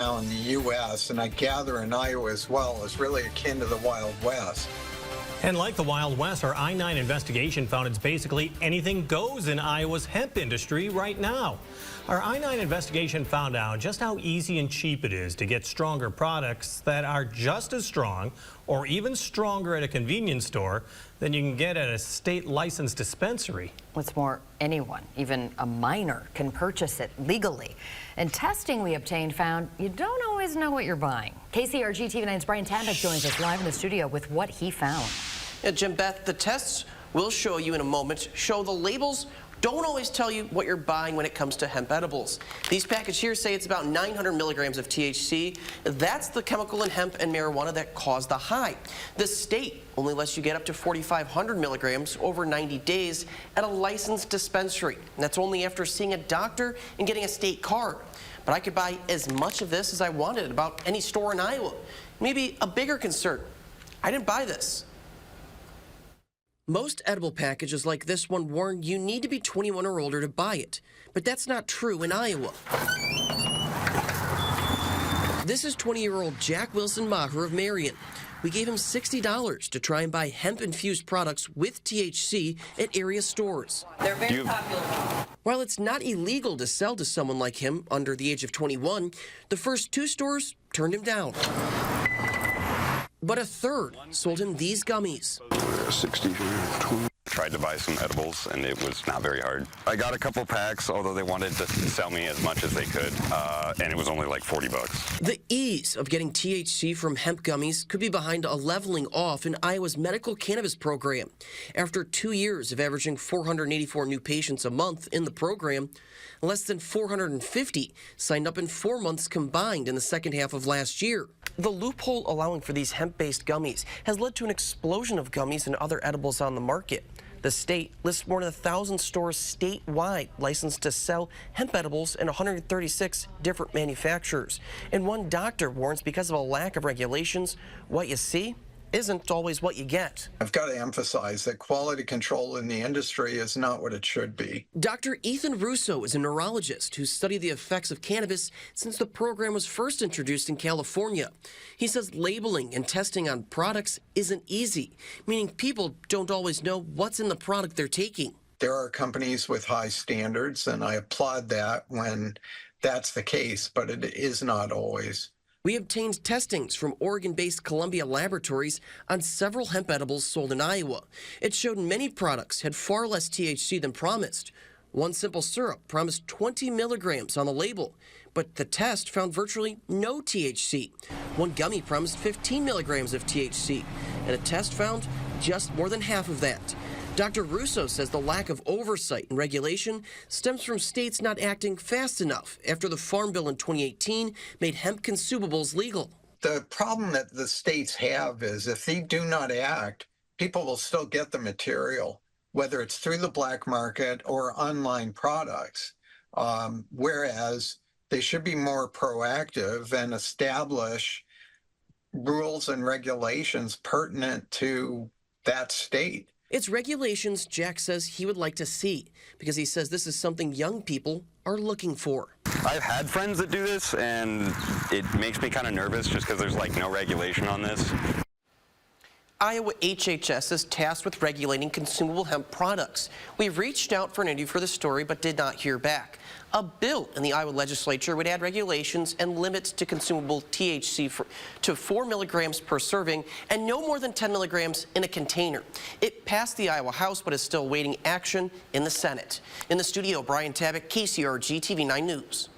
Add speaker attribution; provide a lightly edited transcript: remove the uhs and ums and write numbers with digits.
Speaker 1: now in the U.S., and I gather in Iowa as well, is really akin to the Wild West.
Speaker 2: And like the Wild West, our I-9 investigation found it's basically anything goes in Iowa's hemp industry right now. Our I-9 investigation found out just how easy and cheap it is to get stronger products that are just as strong or even stronger at a convenience store than you can get at a state licensed dispensary.
Speaker 3: What's more, anyone, even a minor, can purchase it legally. And testing we obtained found you don't always know what you're buying. KCRG TV9's Brian Tabak joins us live in the studio with what he found.
Speaker 4: Yeah, Jim, Beth, the tests we'll show you in a moment show the labels don't always tell you what you're buying when it comes to hemp edibles. These packages here say it's about 900 milligrams of THC. That's the chemical in hemp and marijuana that cause the high. The state only lets you get up to 4,500 milligrams over 90 days at a licensed dispensary. And that's only after seeing a doctor and getting a state card. But I could buy as much of this as I wanted at about any store in Iowa. Maybe a bigger concern, I didn't buy this. Most edible packages like this one warn you need to be 21 or older to buy it, but that's not true in Iowa. This is 20-year-old Jack Wilson Maher of Marion. We gave him $60 to try and buy hemp-infused products with THC at area stores.
Speaker 3: They're very popular.
Speaker 4: While it's not illegal to sell to someone like him under the age of 21, the first 2 stores turned him down. But a third sold him these gummies.
Speaker 5: 60, 20.
Speaker 6: Tried to buy some edibles, and it was not very hard. I got a couple packs, although they wanted to sell me as much as they could, and it was only like 40 bucks.
Speaker 4: The ease of getting THC from hemp gummies could be behind a leveling off in Iowa's medical cannabis program. After 2 years of averaging 484 new patients a month in the program, less than 450 signed up in 4 months combined in the second half of last year. The loophole allowing for these hemp-based gummies has led to an explosion of gummies and other edibles on the market. The state lists more than 1,000 stores statewide licensed to sell hemp edibles in 136 different manufacturers. And one doctor warns because of a lack of regulations, what you see isn't always what you get.
Speaker 1: I've got to emphasize that quality control in the industry is not what it should be.
Speaker 4: Dr. Ethan Russo is a neurologist who studied the effects of cannabis since the program was first introduced in California. He says labeling and testing on products isn't easy, meaning people don't always know what's in the product they're taking.
Speaker 1: There are companies with high standards, and I applaud that when that's the case, but it is not always.
Speaker 4: We obtained testings from Oregon-based Columbia Laboratories on several hemp edibles sold in Iowa. It showed many products had far less THC than promised. One simple syrup promised 20 milligrams on the label, but the test found virtually no THC. One gummy promised 15 milligrams of THC, and a test found just more than half of that. Dr. Russo says the lack of oversight and regulation stems from states not acting fast enough after the Farm Bill in 2018 made hemp consumables legal.
Speaker 1: The problem that the states have is if they do not act, people will still get the material, whether it's through the black market or online products, whereas they should be more proactive and establish rules and regulations pertinent to that state.
Speaker 4: It's regulations Jack says he would like to see because he says this is something young people are looking for.
Speaker 6: I've had friends that do this, and it makes me kind of nervous just because there's like no regulation on this.
Speaker 4: Iowa HHS is tasked with regulating consumable hemp products. We've reached out for an interview for the story but did not hear back. A bill in the Iowa legislature would add regulations and limits to consumable THC to 4 milligrams per serving and no more than 10 milligrams in a container. It passed the Iowa House but is still waiting action in the Senate. In the studio, Brian Tabak, KCRG TV9 News.